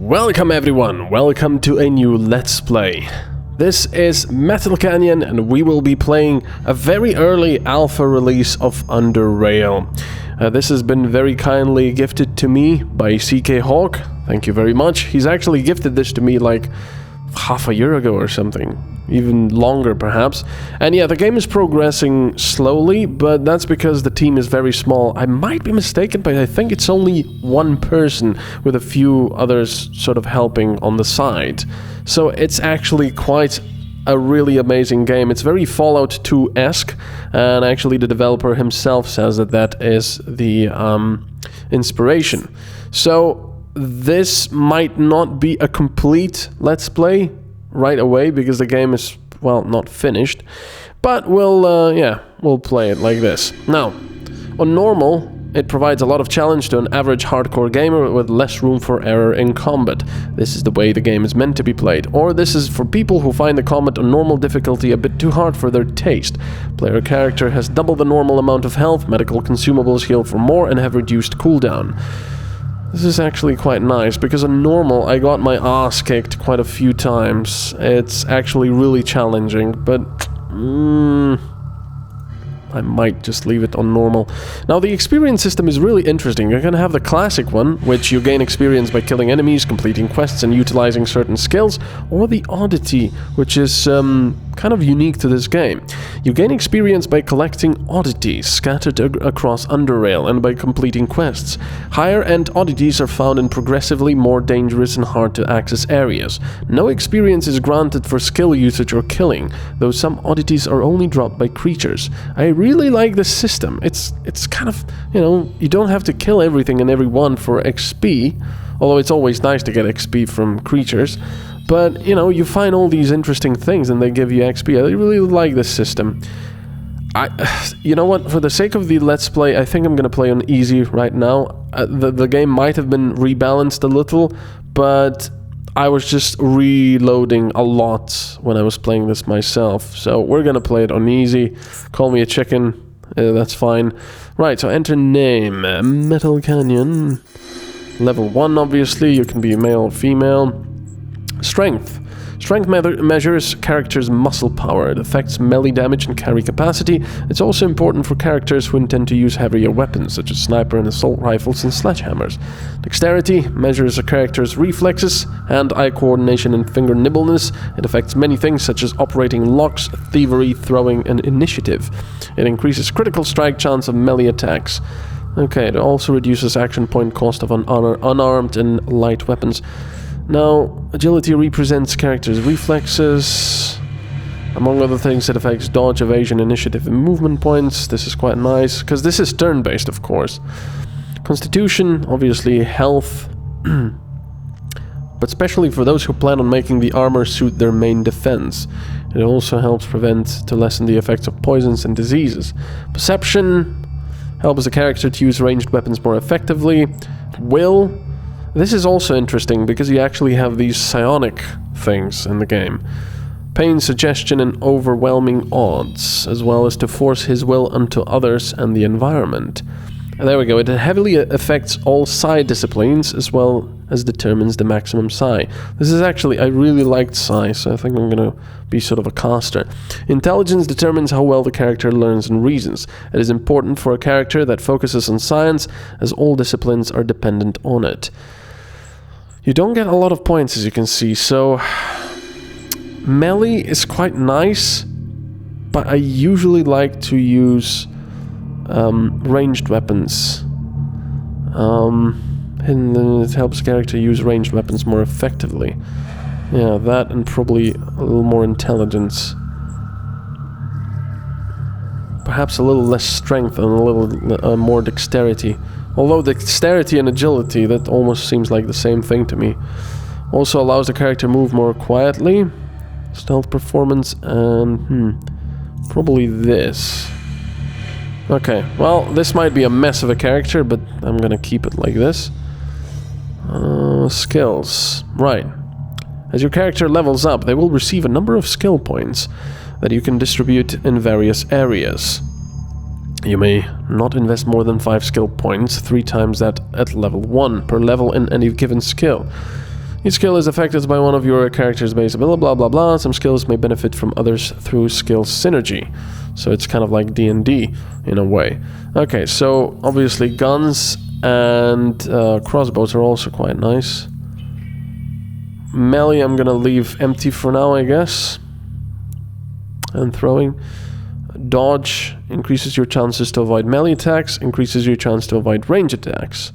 Welcome everyone, welcome to a new Let's Play. This is MetalCanyon and we will be playing a very early alpha release of Underrail. This has been very kindly gifted to me by CK Hawk. Thank you very much. He's actually gifted this to me like half a year ago or something. Even longer perhaps. And yeah, the game is progressing slowly, but that's because the team is very small. I might be mistaken, but I think it's only one person with a few others sort of helping on the side. So it's actually quite a really amazing game. It's very Fallout 2-esque, and actually the developer himself says that that is the inspiration. So this might not be a complete Let's Play right away because the game is, well, not finished, but we'll play it like this. Now, on normal, it provides a lot of challenge to an average hardcore gamer with less room for error in combat. This is the way the game is meant to be played, or this is for people who find the combat on normal difficulty a bit too hard for their taste. Player character has double the normal amount of health, medical consumables heal for more, and have reduced cooldown. This is actually quite nice, because on normal I got my ass kicked quite a few times. It's actually really challenging, but I might just leave it on normal. Now, the experience system is really interesting. You're gonna have the classic one, which you gain experience by killing enemies, completing quests, and utilizing certain skills, or the oddity, which is kind of unique to this game. You gain experience by collecting oddities scattered across Underrail and by completing quests. Higher-end oddities are found in progressively more dangerous and hard-to-access areas. No experience is granted for skill usage or killing, though some oddities are only dropped by creatures. I really like this system. It's kind of, you know, you don't have to kill everything and everyone for XP, although it's always nice to get XP from creatures. But, you know, you find all these interesting things and they give you XP. I really like this system. You know what, for the sake of the Let's Play, I think I'm gonna play on easy right now. The game might have been rebalanced a little, but I was just reloading a lot when I was playing this myself. So we're gonna play it on easy. Call me a chicken, that's fine. Right, so enter name, MetalCanyon. Level 1, obviously, you can be male or female. Strength. Strength measures characters' muscle power. It affects melee damage and carry capacity. It's also important for characters who intend to use heavier weapons, such as sniper and assault rifles and sledgehammers. Dexterity measures a character's reflexes, hand-eye coordination, and finger nimbleness. It affects many things, such as operating locks, thievery, throwing, and initiative. It increases critical strike chance of melee attacks. Okay, it also reduces action point cost of unarmed and light weapons. Now, agility represents characters' reflexes. Among other things, it affects dodge, evasion, initiative, and movement points. This is quite nice, because this is turn-based, of course. Constitution, obviously health. But especially for those who plan on making the armor suit their main defense. It also helps to lessen the effects of poisons and diseases. Perception helps the character to use ranged weapons more effectively. Will. This is also interesting because you actually have these psionic things in the game. Pain, suggestion, and overwhelming odds, as well as to force his will onto others and the environment. And there we go, it heavily affects all psi disciplines, as well as determines the maximum psi. This is actually, I really liked psi, so I think I'm gonna be sort of a caster. Intelligence determines how well the character learns and reasons. It is important for a character that focuses on science, as all disciplines are dependent on it. You don't get a lot of points, as you can see, so melee is quite nice, but I usually like to use ranged weapons. And then it helps the character use ranged weapons more effectively. Yeah, that and probably a little more intelligence. Perhaps a little less strength and a little more dexterity. Although dexterity and agility, that almost seems like the same thing to me. Also allows the character to move more quietly. Stealth performance and probably this. Okay, well, this might be a mess of a character, but I'm gonna keep it like this. Skills. Right. As your character levels up, they will receive a number of skill points that you can distribute in various areas. You may not invest more than 5 skill points, 3 times that at level 1 per level in any given skill. Each skill is affected by one of your character's base ability, blah blah blah. Some skills may benefit from others through skill synergy. So it's kind of like D&D in a way. Okay, so obviously guns and crossbows are also quite nice. Melee I'm gonna leave empty for now, I guess. And throwing. Dodge increases your chances to avoid melee attacks, increases your chance to avoid range attacks.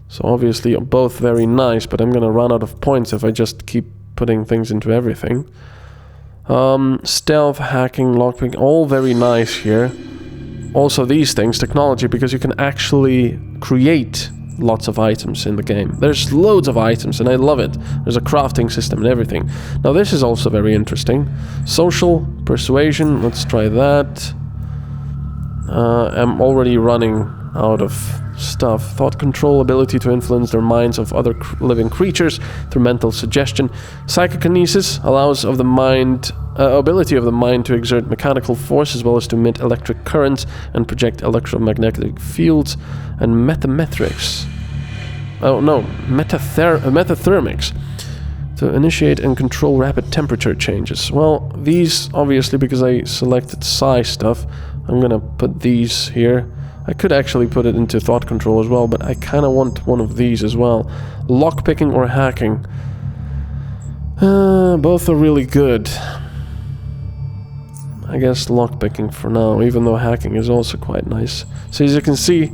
So obviously both very nice, but I'm gonna run out of points if I just keep putting things into everything. Stealth, hacking, lockpicking, all very nice here. Also these things, technology, because you can actually create lots of items in the game. There's loads of items and I love it. There's a crafting system and everything. Now this is also very interesting. Social, persuasion, let's try that. I'm already running out of stuff. Thought control, ability to influence their minds of other living creatures through mental suggestion. Psychokinesis allows of the mind ability of the mind to exert mechanical force as well as to emit electric currents and project electromagnetic fields. And metametrics. Oh no, metathermics. To initiate and control rapid temperature changes. Well, these obviously, because I selected psi stuff, I'm gonna put these here. I could actually put it into thought control as well, but I kind of want one of these as well. Lockpicking or hacking. Both are really good. I guess lockpicking for now, even though hacking is also quite nice. So as you can see,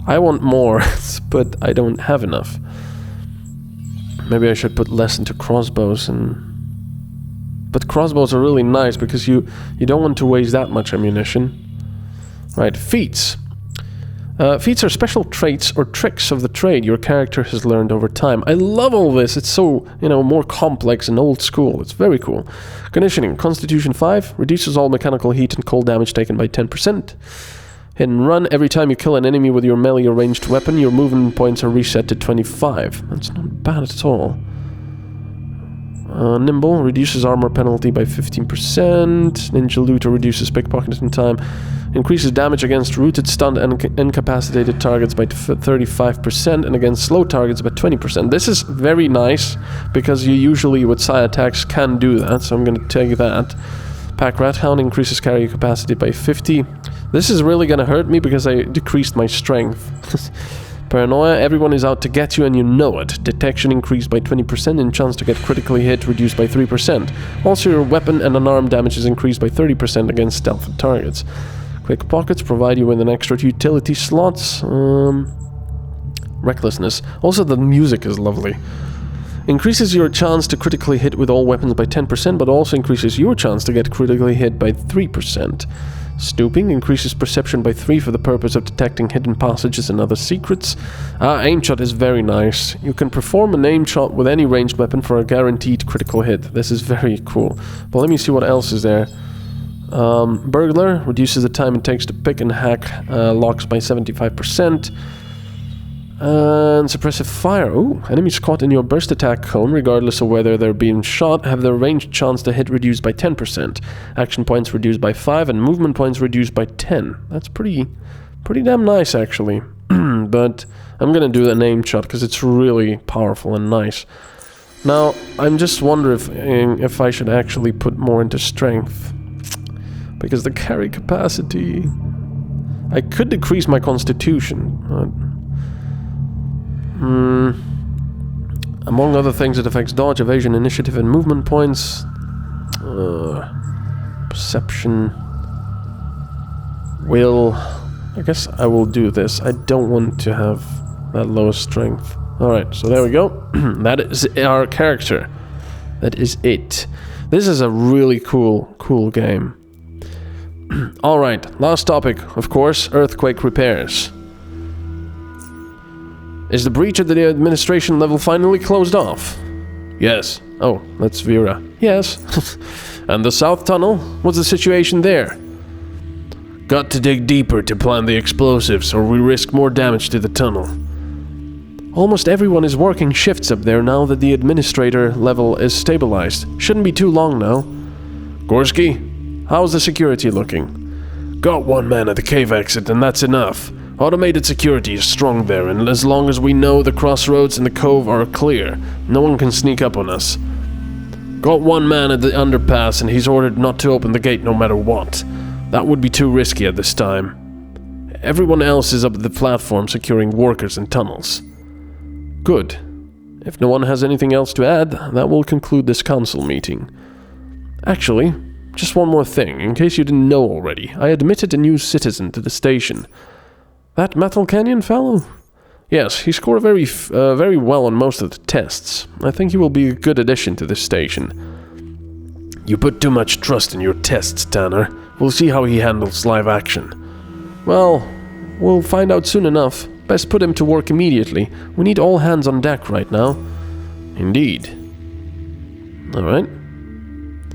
I want more, but I don't have enough. Maybe I should put less into crossbows and... But crossbows are really nice because you don't want to waste that much ammunition. Right, feats. Feats are special traits or tricks of the trade your character has learned over time. I love all this. It's so, more complex and old school. It's very cool. Conditioning. Constitution 5 reduces all mechanical heat and cold damage taken by 10%. Hit and run. Every time you kill an enemy with your melee or ranged weapon, your movement points are reset to 25. That's not bad at all. Nimble reduces armor penalty by 15%. Ninja Looter reduces pickpocketing time. Increases damage against rooted, stunned, and incapacitated targets by 35% and against slow targets by 20%. This is very nice because you usually with psi attacks can do that, so I'm going to take that. Pack Rat Hound increases carry capacity by 50. This is really going to hurt me because I decreased my strength. Paranoia, everyone is out to get you and you know it. Detection increased by 20% and chance to get critically hit reduced by 3%. Also your weapon and unarmed damage is increased by 30% against stealth targets. Quick Pockets provide you with an extra utility slots. Recklessness. Also the music is lovely. Increases your chance to critically hit with all weapons by 10%, but also increases your chance to get critically hit by 3%. Stooping increases perception by 3 for the purpose of detecting hidden passages and other secrets. Aim shot is very nice. You can perform an aim shot with any ranged weapon for a guaranteed critical hit. This is very cool. But let me see what else is there. Burglar reduces the time it takes to pick and hack locks by 75%. And suppressive fire. Ooh, enemies caught in your burst attack cone, regardless of whether they're being shot, have their ranged chance to hit reduced by 10%. Action points reduced by 5 and movement points reduced by 10. That's pretty damn nice, actually. But I'm gonna do the name shot because it's really powerful and nice. Now, I'm just wondering if I should actually put more into strength. Because the carry capacity... I could decrease my constitution, but... Among other things, it affects dodge, evasion, initiative, and movement points. Perception. Will. I guess I will do this. I don't want to have that low strength. Alright, so there we go. That is our character. That is it. This is a really cool game. Alright, last topic, of course, earthquake repairs. Is the breach at the administration level finally closed off? Yes. Oh, that's Vera. Yes. And the south tunnel? What's the situation there? Got to dig deeper to plant the explosives, or we risk more damage to the tunnel. Almost everyone is working shifts up there now that the administrator level is stabilized. Shouldn't be too long now. Gorski, how's the security looking? Got one man at the cave exit, and that's enough. Automated security is strong there, and as long as we know the crossroads and the cove are clear, no one can sneak up on us. Got one man at the underpass, and he's ordered not to open the gate no matter what. That would be too risky at this time. Everyone else is up at the platform securing workers and tunnels. Good. If no one has anything else to add, that will conclude this council meeting. Actually, just one more thing, in case you didn't know already. I admitted a new citizen to the station. That MetalCanyon fellow? Yes, he scored very well on most of the tests. I think he will be a good addition to this station. You put too much trust in your tests, Tanner. We'll see how he handles live action. Well, we'll find out soon enough. Best put him to work immediately. We need all hands on deck right now. Indeed. Alright.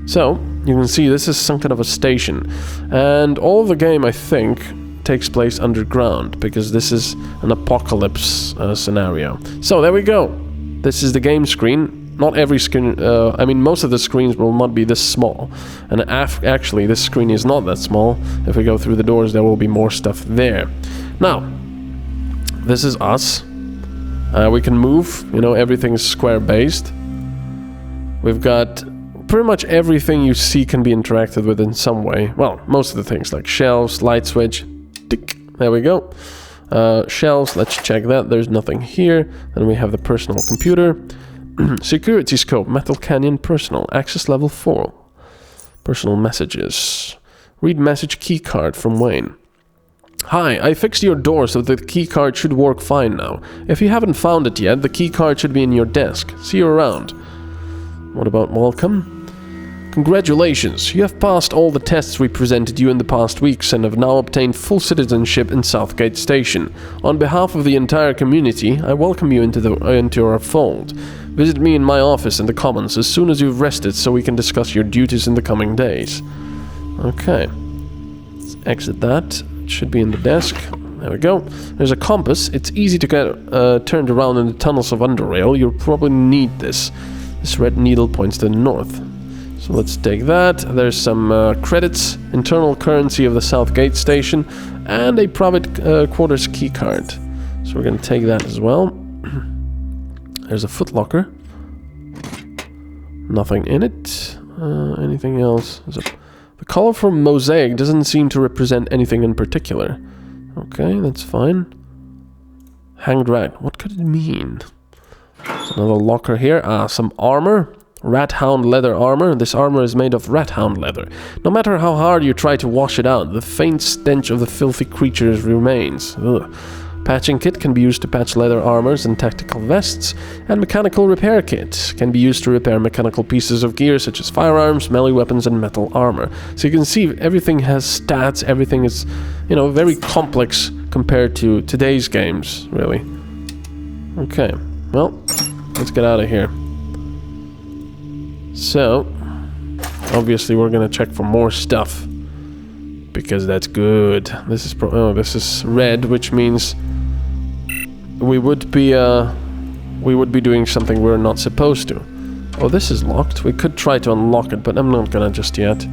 So, you can see this is some kind of a station. And all of the game, I think, takes place underground, because this is an apocalypse scenario. So, there we go. This is the game screen. Not every screen, I mean, most of the screens will not be this small. And actually, this screen is not that small. If we go through the doors, there will be more stuff there. Now, this is us. We can move, you know, everything's square-based. We've got pretty much everything you see can be interacted with in some way. Well, most of the things, like shelves, light switch, tick, there we go. Shelves, let's check that, there's nothing here. Then we have the personal computer. Security scope, MetalCanyon personal, access level 4. Personal messages. Read message keycard from Wayne. Hi, I fixed your door so the keycard should work fine now. If you haven't found it yet, the keycard should be in your desk. See you around. What about welcome? Congratulations, you have passed all the tests we presented you in the past weeks and have now obtained full citizenship in Southgate Station. On behalf of the entire community, I welcome you into our fold. Visit me in my office in the Commons as soon as you've rested so we can discuss your duties in the coming days. Okay. Let's exit that. It should be in the desk. There we go. There's a compass. It's easy to get turned around in the tunnels of Underrail. You'll probably need this. This red needle points to the north. So let's take that. There's some credits, internal currency of the Southgate Station, and a private quarters keycard. So we're going to take that as well. There's a footlocker. Nothing in it. Anything else? The colorful mosaic doesn't seem to represent anything in particular. Okay, that's fine. Hanged rat. What could it mean? Another locker here. Some armor. Rat Hound leather armor. This armor is made of Rat Hound leather. No matter how hard you try to wash it out, the faint stench of the filthy creatures remains. Ugh. Patching kit can be used to patch leather armors and tactical vests, and mechanical repair kit can be used to repair mechanical pieces of gear such as firearms, melee weapons, and metal armor. So you can see everything has stats, everything is, you know, very complex compared to today's games, really. Okay, well, let's get out of here. So, obviously we're gonna check for more stuff, because that's good. This is this is red, which means we would be doing something we're not supposed to. Oh, this is locked. We could try to unlock it, but I'm not gonna just yet.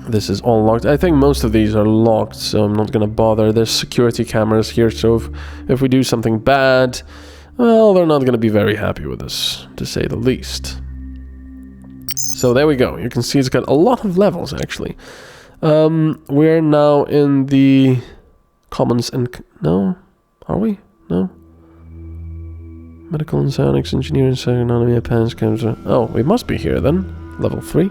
This is all locked. I think most of these are locked, so I'm not gonna bother. There's security cameras here, so if we do something bad, well, they're not gonna be very happy with us, to say the least. So there we go. You can see it's got a lot of levels, actually. We're now in the Commons and... No? Are we? No? Medical and Psionics, Engineering, Economy, Appends, Chemistry... Oh, we must be here then. Level 3.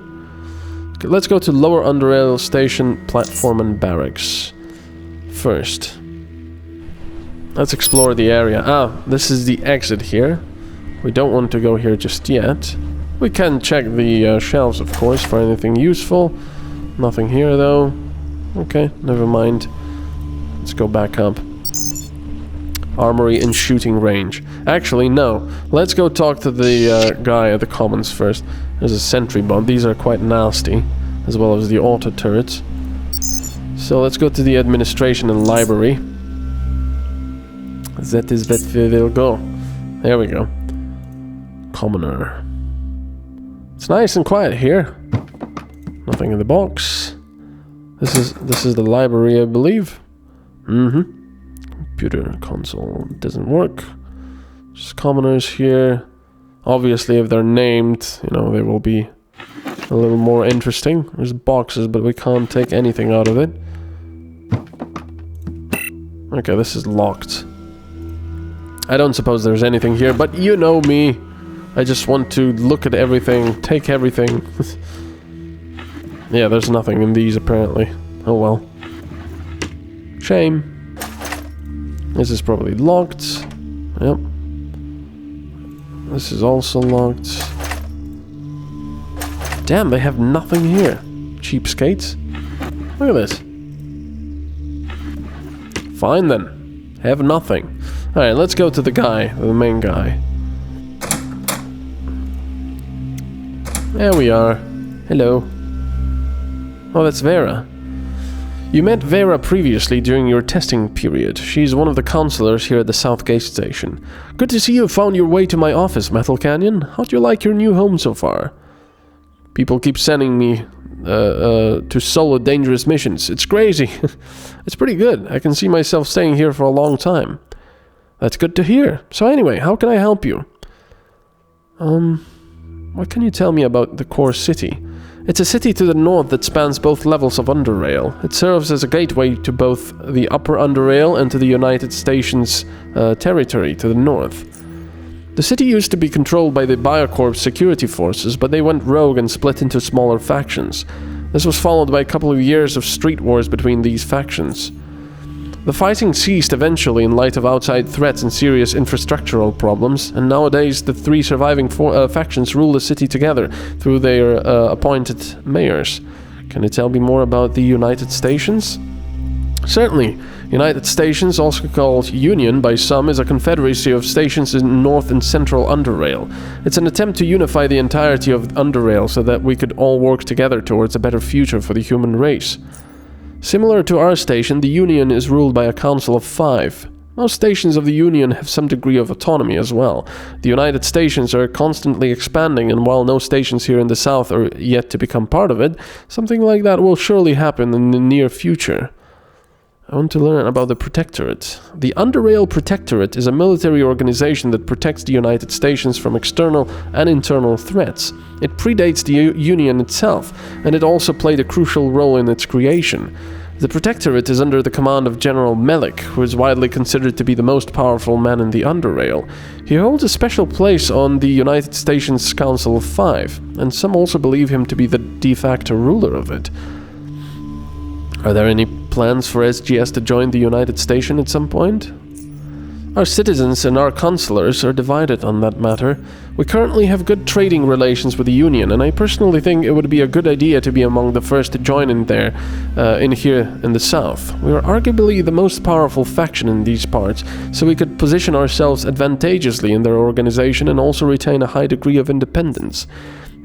Okay, let's go to Lower Underrail Station, Platform and Barracks. First. Let's explore the area. This is the exit here. We don't want to go here just yet. We can check the shelves, of course, for anything useful. Nothing here, though. Okay, never mind. Let's go back up. Armory and shooting range. Actually, no. Let's go talk to the guy at the Commons first. There's a sentry bomb. These are quite nasty, as well as the auto turrets. So let's go to the administration and library. That is where we will go. There we go. Commoner. It's nice and quiet here. Nothing in the box. This is the library, I believe. Computer console doesn't work. Just commoners here. Obviously, if they're named, you know, they will be a little more interesting. There's boxes, but we can't take anything out of it. Okay, this is locked. I don't suppose there's anything here, but you know me. I just want to look at everything, take everything. Yeah, there's nothing in these apparently. Oh well. Shame. This is probably locked. Yep. This is also locked. Damn, they have nothing here. Cheapskates. Look at this. Fine then. Have nothing. Alright, let's go to the guy, the main guy. There we are. Hello. Oh, that's Vera. You met Vera previously during your testing period. She's one of the counselors here at the South Gate Station. Good to see you found your way to my office, MetalCanyon. How do you like your new home so far? People keep sending me to solo dangerous missions. It's crazy. It's pretty good. I can see myself staying here for a long time. That's good to hear. So anyway, how can I help you? What can you tell me about the core city? It's a city to the north that spans both levels of Underrail. It serves as a gateway to both the upper Underrail and to the United Stations territory to the north. The city used to be controlled by the Biocorp security forces, but they went rogue and split into smaller factions. This was followed by a couple of years of street wars between these factions. The fighting ceased eventually in light of outside threats and serious infrastructural problems, and nowadays the three surviving factions rule the city together through their appointed mayors. Can you tell me more about the United Stations? Certainly. United Stations, also called Union by some, is a confederacy of stations in North and Central Underrail. It's an attempt to unify the entirety of Underrail so that we could all work together towards a better future for the human race. Similar to our station, the Union is ruled by a council of 5. Most stations of the Union have some degree of autonomy as well. The United Stations are constantly expanding, and while no stations here in the South are yet to become part of it, something like that will surely happen in the near future. I want to learn about the Protectorate. The Underrail Protectorate is a military organization that protects the United Stations from external and internal threats. It predates the Union itself, and it also played a crucial role in its creation. The Protectorate is under the command of General Melik, who is widely considered to be the most powerful man in the Underrail. He holds a special place on the United Stations Council of 5, and some also believe him to be the de facto ruler of it. Are there any plans for SGS to join the United Station at some point? Our citizens and our consulars are divided on that matter. We currently have good trading relations with the Union, and I personally think it would be a good idea to be among the first to join in there, here in the South. We are arguably the most powerful faction in these parts, so we could position ourselves advantageously in their organization and also retain a high degree of independence.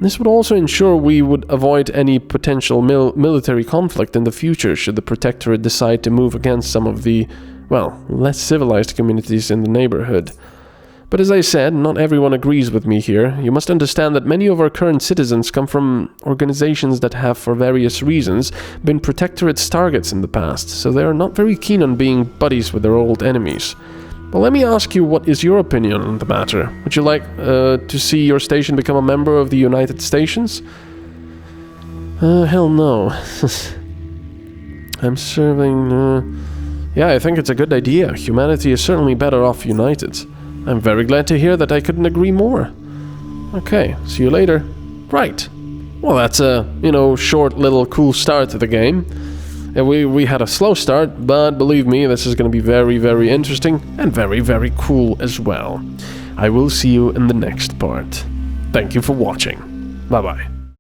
This would also ensure we would avoid any potential military conflict in the future should the Protectorate decide to move against some of the, well, less civilized communities in the neighborhood. But as I said, not everyone agrees with me here. You must understand that many of our current citizens come from organizations that have, for various reasons, been Protectorate's targets in the past, so they are not very keen on being buddies with their old enemies. But let me ask you, what is your opinion on the matter? Would you like to see your station become a member of the United Stations? Hell no. I'm serving... Yeah, I think it's a good idea. Humanity is certainly better off united. I'm very glad to hear that. I couldn't agree more. Okay, see you later. Right. Well, that's a, short little cool start to the game. We had a slow start, but believe me, this is going to be very, very interesting and very, very cool as well. I will see you in the next part. Thank you for watching. Bye-bye.